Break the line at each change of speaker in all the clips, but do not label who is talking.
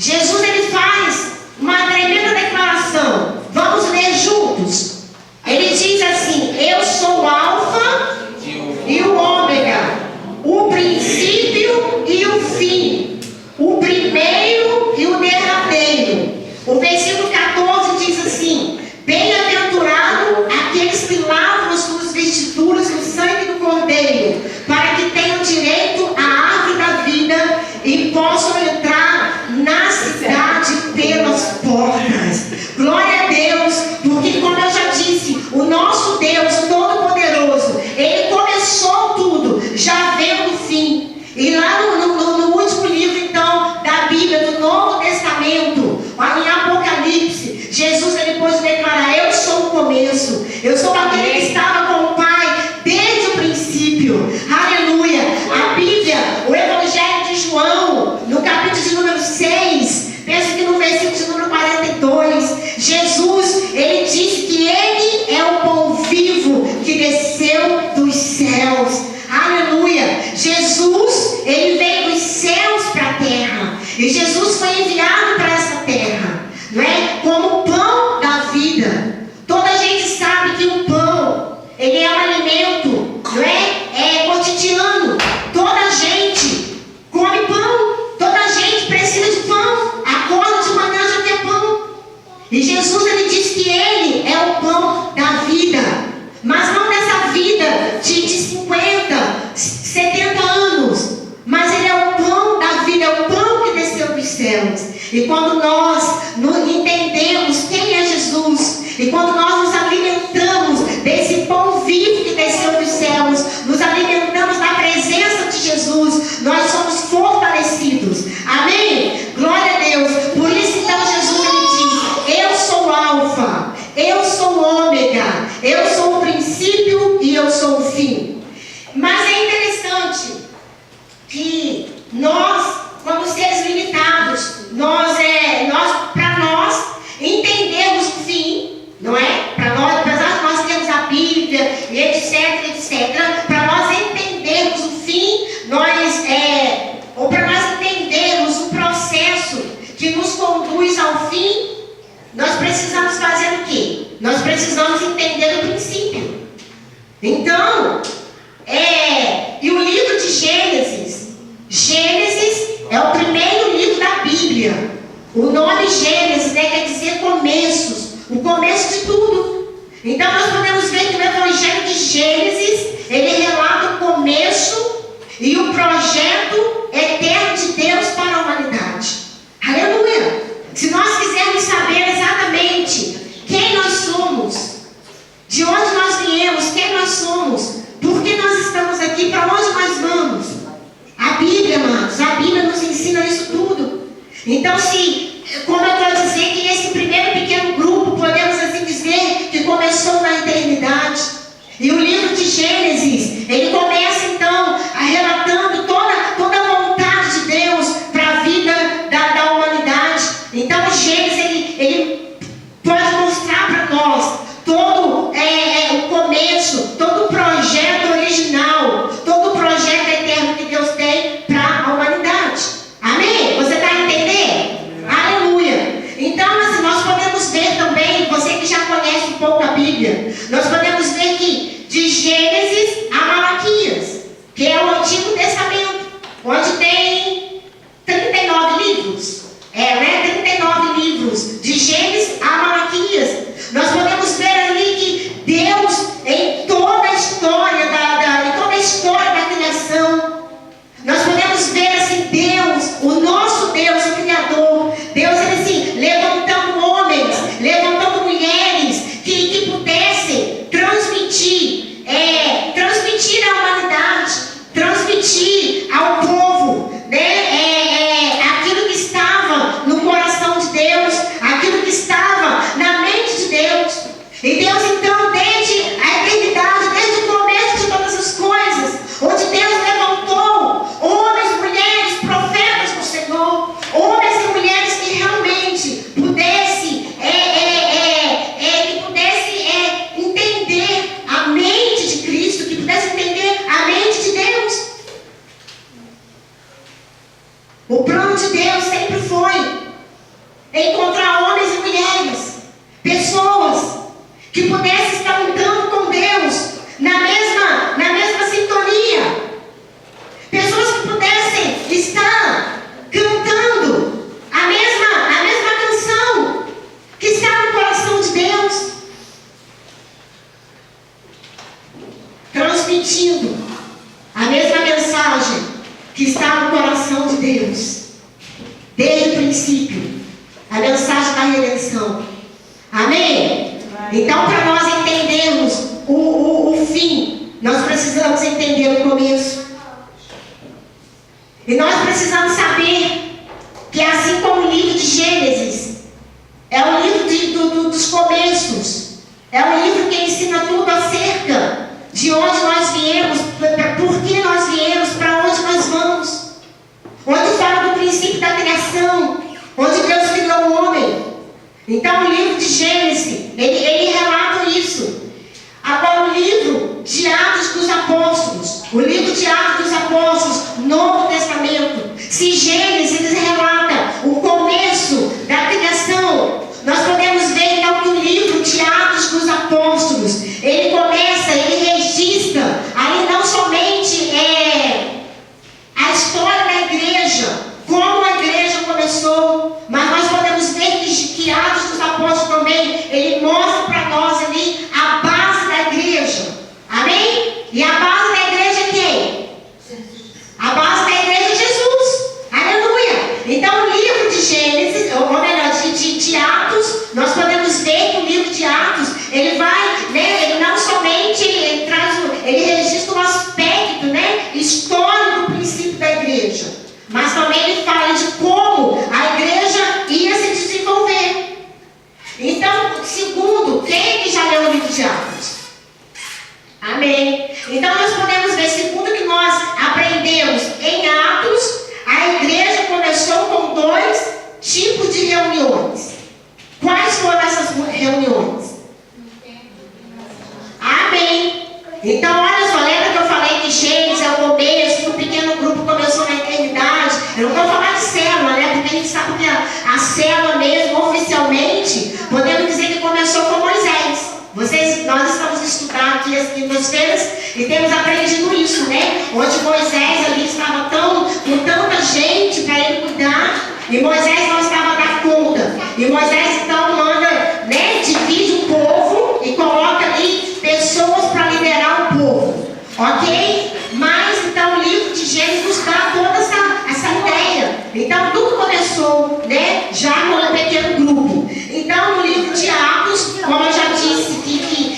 Jesus, ele faz uma tremenda declaração. Vamos ler juntos. Ele diz assim: eu sou o Alfa e o Ômega, o princípio e o fim, o primeiro e o derradeiro. O versículo 14 diz assim: bem-aventurado aqueles que lavam as suas vestiduras no sangue do Cordeiro, para que tenham direito à árvore da vida e possam entrar na cidade pelas portas. Glória a Deus, porque como eu já disse, o nosso Deus Todo-Poderoso, Ele começou tudo, já vendo o fim. E lá no último livro, então, da Bíblia, do Novo Testamento, em Apocalipse, Jesus, ele pôde declarar: eu sou o começo, eu sou aquele que estava com o Pai desde o princípio. Aleluia. A Bíblia, o Evangelho de João, no capítulo de número 6, penso que no versículo de número 42, Jesus, ele disse que ele é o pão vivo que desceu dos céus. Aleluia. Jesus, ele veio dos céus para a terra, e Jesus foi enviado para essa terra, não é? Como pão da vida. Toda a gente sabe que o pão, ele é um alimento, não é? Cotidiano. Toda a gente come pão, toda a gente precisa de pão. Acorda de manhã, já quer pão. E Jesus, ele diz que ele é o pão da vida, mas não dessa vida de 50, 70 anos, mas ele é o pão da vida, é o pão que desceu dos céus. E quando nós entendemos quem é Jesus, e quando nós nos alimentamos desse pão vivo que desceu dos céus, nos alimentamos da presença de Jesus, nós somos fortalecidos. Amém? Glória a Deus. Por isso então Jesus, ele diz: eu sou o Alfa, eu sou o Ômega, eu sou o princípio e eu sou o fim. Mas é interessante que nós, como seres limitados, para nós entendermos o fim, não é? Para nós, apesar de nós termos a Bíblia e etc, para nós entendermos o fim, ou para nós entendermos o processo que nos conduz ao fim, nós precisamos fazer o quê? Nós precisamos entender o princípio. Então, e o livro de Gênesis é o primeiro livro da Bíblia. O nome Gênesis, né, quer dizer começos, o começo de tudo. Então nós podemos ver que o Evangelho de Gênesis, ele relata o começo e o projeto eterno de Deus para a humanidade. Aleluia! Se nós quisermos saber exatamente quem nós somos, de onde nós viemos, quem nós somos, por que nós estamos aqui, para onde nós vamos, a Bíblia, amados, a Bíblia nos ensina isso tudo. Então, como eu estou a dizer, que esse primeiro pequeno grupo, podemos assim dizer, que começou na eternidade. E o livro de Gênesis, ele começa então relatando toda a vontade de Deus para a vida da humanidade. Então o Gênesis, ele pode mostrar para nós todo o começo, todo o projeto original, todo o projeto eterno que Deus tem para a humanidade. Amém? Você está entendendo? Aleluia! Então, assim, nós podemos ver também, você que já conhece um pouco a Bíblia, nós podemos ver que de Gênesis a Malaquias, que é o Antigo Testamento, onde tem 39 livros. 39 livros, de Gênesis a Malaquias. Nós podemos ver ali que Deus, em toda a história da criação, nós podemos ver assim, Deus, o nosso Deus, o Criador, Deus, ele assim, levantando homens, levantando mulheres que pudessem transmitir à humanidade, transmitir ao povo, né, aquilo que estava no coração de Deus, aquilo que estava na mente de Deus. E Deus então, desde a eternidade, desde o começo de todas as coisas, onde Deus levantou homens, mulheres, profetas do Senhor, homens e mulheres que realmente pudessem entender a mente de Cristo, que pudessem entender a mente de Deus. O plano de Deus sempre foi encontrar homens e mulheres, pessoas que pudessem estar lutando com Deus na mesma sintonia, pessoas que pudessem estar cantando a mesma canção que está no coração de Deus, transmitindo a mesma mensagem que está no coração de Deus desde o princípio, a mensagem da redenção. Amém? Então, para nós entendermos o fim, nós precisamos entender o começo. E nós precisamos saber que, assim como o livro de Gênesis é o livro dos começos, é o livro que ensina tudo acerca de onde nós viemos, por que nós viemos, para onde nós vamos, onde fala do princípio da criação, onde Deus criou o homem. Então, o livro de Gênesis, ele relata isso. Agora, o livro de Atos dos Apóstolos, Novo Testamento, se Gênesis relata o começo da criação, nós podemos ver então que o livro de Atos dos Apóstolos, ele começa, ele registra ali não somente a história da igreja, como a igreja começou, mas nós podemos ver que Atos dos Apóstolos também, ele mostra para nós ali a base da igreja. Amém? E a base da igreja é quem? A base da igreja é Jesus. Aleluia! Então, o livro de Gênesis, ou melhor, de Atos, nós podemos ver que o livro de Atos, ele vai, né, ele não somente ele registra um aspecto, né, histórico do princípio da igreja, mas também ele fala de como a igreja ia se desenvolver. Então, segundo, quem já leu o livro de Atos? Amém? Então, nós podemos ver, segundo que nós aprendemos em Atos, a igreja começou com 2 tipos de reuniões. Quais foram essas reuniões? Amém? Então, olha só, lembra que eu falei que Gênesis é o começo, que o pequeno grupo começou na eternidade? Eu não vou falar de célula, né? Porque a gente sabe que a célula mesmo, oficialmente, podemos dizer que começou com Moisés. Nós estamos estudando aqui as quintas-feiras e temos aprendido isso, né? Onde Moisés ali estava com tanta gente para ele cuidar, e Moisés não estava a dar conta. E Moisés então manda, né? Divide o povo e coloca ali pessoas para liderar o povo, ok? Mas então o livro de Gênesis nos dá toda essa ideia. Então tudo começou, né? Já com um pequeno grupo. Então no livro de Atos, como eu já disse,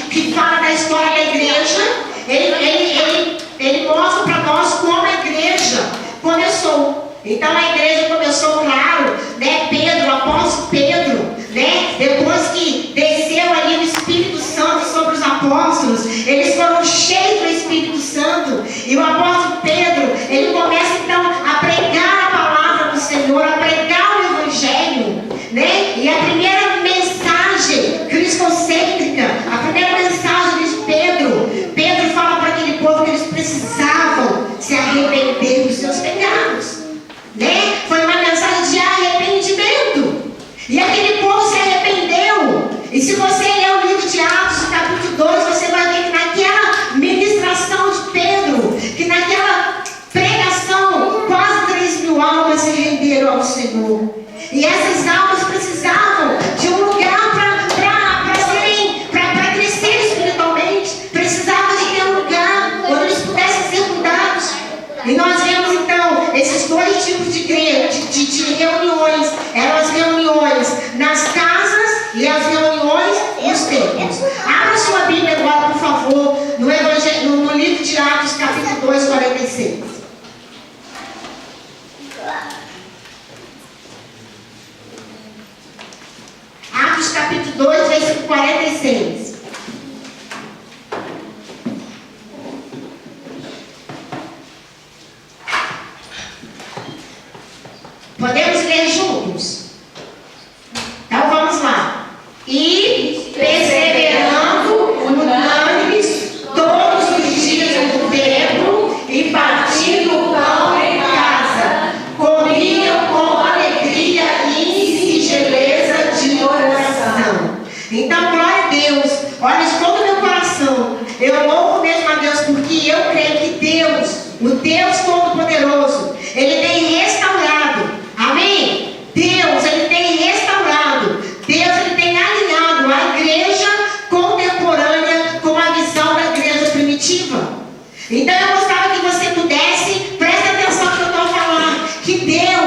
que fala da história da igreja, ele mostra para nós como a igreja começou. Então a igreja começou, claro, né? Pedro, o apóstolo Pedro, né? Depois que desceu ali o Espírito Santo sobre os apóstolos, eles foram cheios do Espírito Santo, e o apóstolo Pedro, ele começa então a pregar a palavra do Senhor, a pregar o Evangelho, né? E a primeira mensagem cristocêntrica, a primeira mensagem de Pedro fala para aquele povo que eles precisavam se arrepender dos seus pecados, né? Foi uma mensagem de arrependimento, e aquele povo se arrependeu. E se você ler o livro de Atos, capítulo 2, você vai ver que naquela ministração de Pedro, que naquela pregação, quase 3.000 almas se renderam ao Senhor. E essas almas precisavam de um lugar para crescer espiritualmente, precisavam de ter um lugar onde eles pudessem ser cuidados. E nós vemos então esses 2 tipos de reuniões. Eram as reuniões nas casas e as reuniões nos templos. Abra sua Bíblia agora, por favor, no livro de Atos, capítulo 2, 46. Atos capítulo 2, versículo 46. Podemos ler juntos? Então vamos lá. E perseverando unânimes todos os dias no templo e partindo o pão em casa, comiam com alegria e singeleza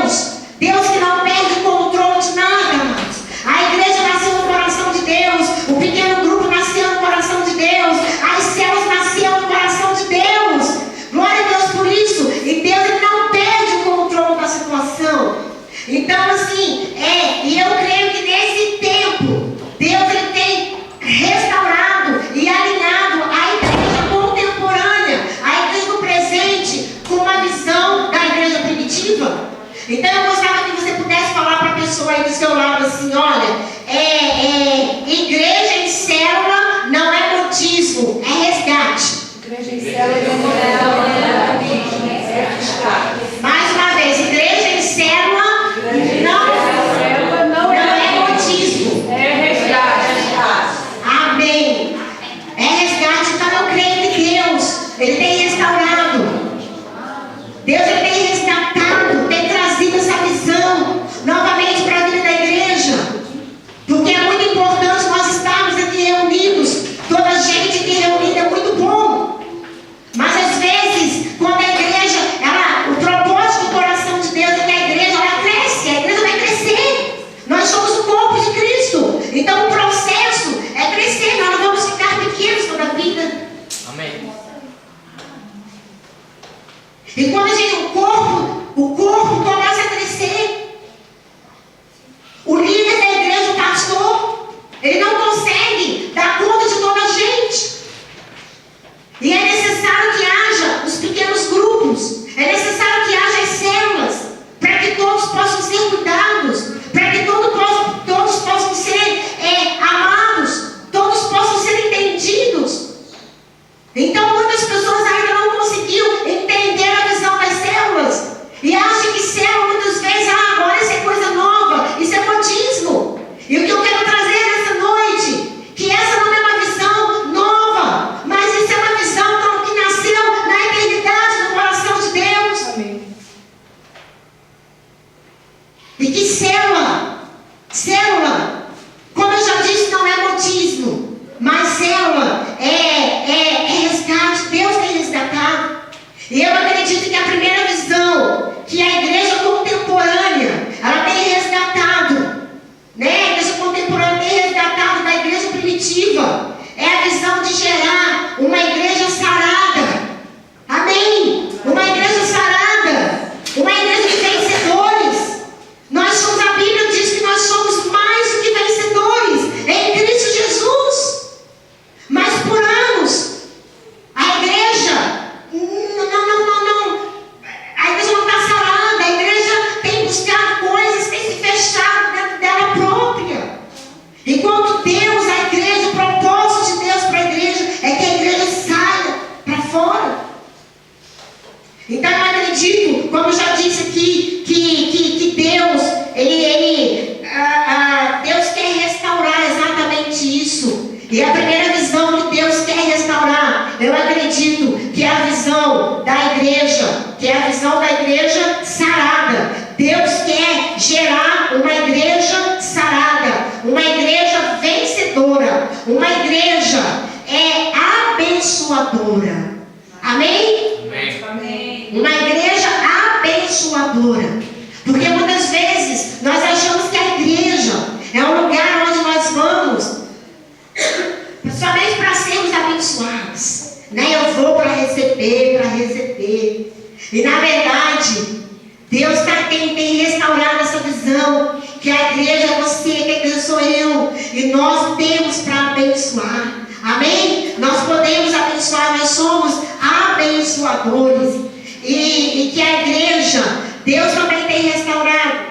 Deus. Deus que não perde o controle de nada, amados. A igreja nasceu no coração de Deus. O pequeno grupo nasceu no coração de Deus. As células nasceram no coração de Deus. Glória a Deus por isso. E Deus ele não perde o controle da situação. Então, assim, e eu creio que nesse tempo, Deus ele tem restaurado e alinhado a igreja contemporânea, a igreja do presente, com uma visão da igreja primitiva. Então, eu gostava que você pudesse falar para a pessoa aí do seu lado assim: olha, igreja em célula não é modismo, é resgate.
Igreja em célula não é resgate.
Mais uma vez, igreja em célula não é modismo,
é resgate.
Amém. É resgate. Então eu creio que Deus ele tem restaurado. Deus ele tem resgatado, tem trazido essa visão novamente para a vida da igreja. Porque é muito importante nós estarmos aqui reunidos. Toda a gente aqui reunida é muito bom. Mas às vezes, quando a igreja, o propósito do coração de Deus é que a igreja ela cresce, a igreja vai crescer. Nós somos o corpo de Cristo. Então o processo é crescer, nós não vamos ficar pequenos toda a vida.
Amém.
E quando o corpo começa a crescer, o líder da igreja, o pastor, ele não consegue dar conta de toda a gente. E é necessário que haja os pequenos grupos, é necessário que haja as células, para que todos possam ser cuidados, para que todos possam ser amados, todos possam ser entendidos. Então muitas pessoas ainda não conseguiram entender a visão das células e acham que célula muitas vezes, agora isso é coisa nova, isso é modismo. E o que eu quero trazer nessa noite, que essa não é uma visão nova, mas isso é uma visão que nasceu na eternidade do coração de Deus.
Amém.
E que célula, como eu já disse, não é modismo, mas célula é resgate. Deus tem resgatado. E eu acredito que a primeira visão que a igreja contemporânea ela tem resgatado, né? A igreja contemporânea tem resgatado da igreja primitiva, é a visão de gerar uma igreja sarada. Amém? Uma igreja sarada, uma igreja de vencedores. A Bíblia diz que nós somos mais do que vencedores em Cristo Jesus. Mas por anos a igreja a igreja não está sarada, a igreja tem buscado coisas, tem se fechado dentro dela própria. Enquanto Deus, a igreja, o propósito de Deus para a igreja é que a igreja saia para fora. Então eu acredito, como eu já disse aqui, que Deus, Deus quer restaurar exatamente isso. E a primeira visão que Deus quer restaurar, eu acredito que é a visão da igreja, que é a visão da igreja sarada. Deus quer gerar uma igreja sarada, uma igreja vencedora, uma igreja abençoadora. Amém?
Amém.
Uma igreja abençoadora. Porque muitas vezes nós achamos que a igreja é um lugar onde nós vamos somente para sermos abençoados, né? Eu vou para receber. E na verdade, Deus tem restaurado essa visão, que a igreja é você, que a igreja sou eu, e nós temos para abençoar. Amém? Nós podemos abençoar, nós somos abençoadores. E que a igreja, Deus também tem restaurado.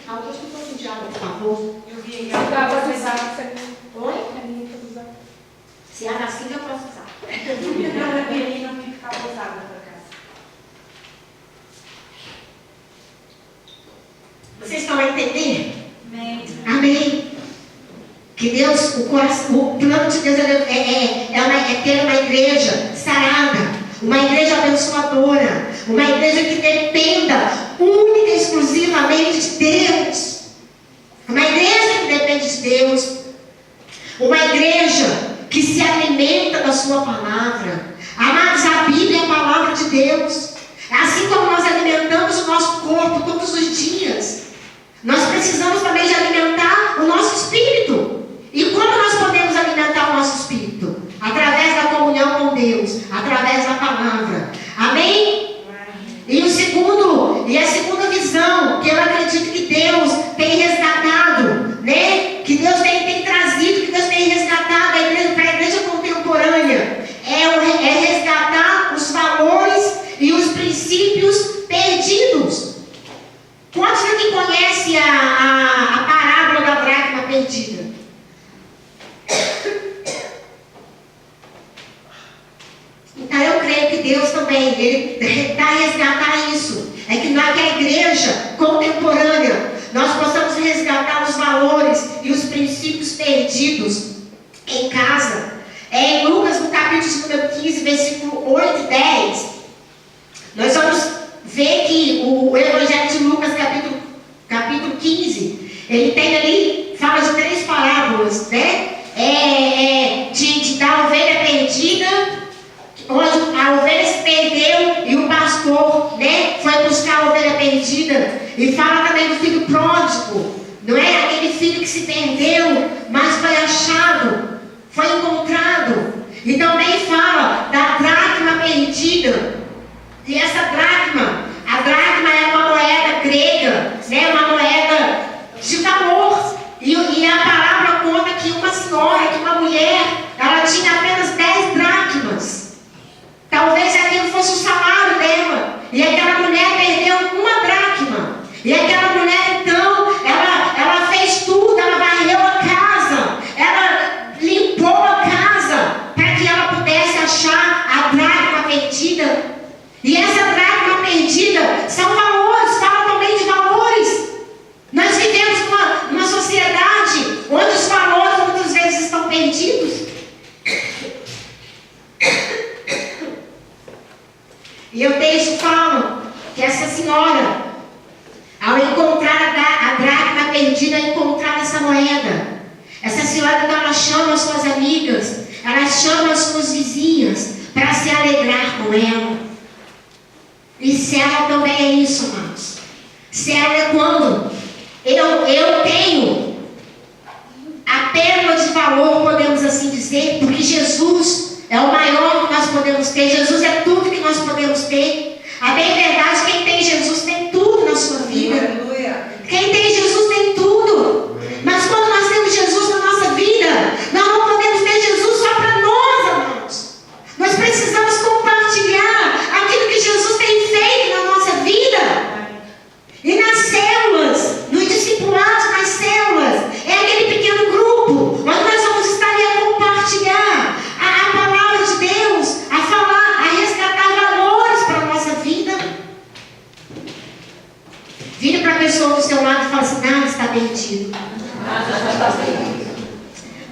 Alguns que estão de água, por favor.
Eu vi para usar.
Oi?
Se
Se é assim que eu posso usar.
não vi não ficar usada para casa.
Vocês estão a entender?
Amém.
Amém. Que Deus, o plano de Deus é ter uma igreja sarada, uma igreja abençoadora, uma igreja que dependa única e exclusivamente de Deus, uma igreja que depende de Deus, uma igreja que se alimenta da sua palavra. Amados, a Bíblia é a palavra de Deus. A contemporânea, nós possamos resgatar os valores e os princípios perdidos em casa. Em Lucas, no capítulo número 15, versículo 8 e 10, nós vamos ver que o Evangelho de Lucas, capítulo 15, ele tem ali, fala de 3 parábolas, né? Da ovelha perdida, onde a ovelha se perdeu e o pastor, né, foi buscar a ovelha perdida. E fala também do filho pródigo, não é? Aquele filho que se perdeu, mas foi achado, foi encontrado. E também fala da dracma perdida. E essa dracma, a dracma é uma moeda grega, né? Uma moeda de valor. E a palavra conta que uma senhora, que uma mulher, ela tinha apenas 10 dracmas. Talvez aquilo fosse o salário dela. E aquela mulher perdeu uma dracma. E aquela mulher, então, ela fez tudo, ela varreu a casa, ela limpou a casa, para que ela pudesse achar a dracma perdida. E essa dracma perdida são valores, fala também de valores. Nós vivemos numa sociedade onde os valores muitas vezes estão perdidos. E o texto fala que essa senhora, ao encontrar a dracma perdida, encontrar essa moeda, essa senhora, então, ela chama as suas amigas, ela chama as suas vizinhas para se alegrar com ela. E célula também é isso, amados. Célula é quando eu tenho a pérola de valor, podemos assim dizer, porque Jesus é o maior que nós podemos ter. Jesus é tudo que nós podemos ter. A bem verdade, quem tem Jesus tem tudo na sua vida.
Aleluia.
Quem tem Jesus tem tudo. Mas quando nós temos Jesus na nossa vida, nós não podemos ter Jesus só para nós, amados. Nós precisamos compartilhar aquilo que Jesus tem feito na nossa vida. E nas células, no discipulado, nas células, é aquele pequeno grupo onde nós vamos estar ali a compartilhar a palavra de Deus, a falar, a resgatar valores para a nossa vida. Vira para a pessoa do seu lado e fala assim: nada está perdido.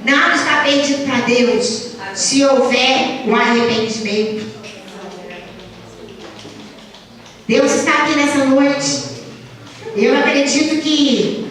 Nada está perdido para Deus, se houver o arrependimento. Deus está aqui nessa noite. Eu acredito que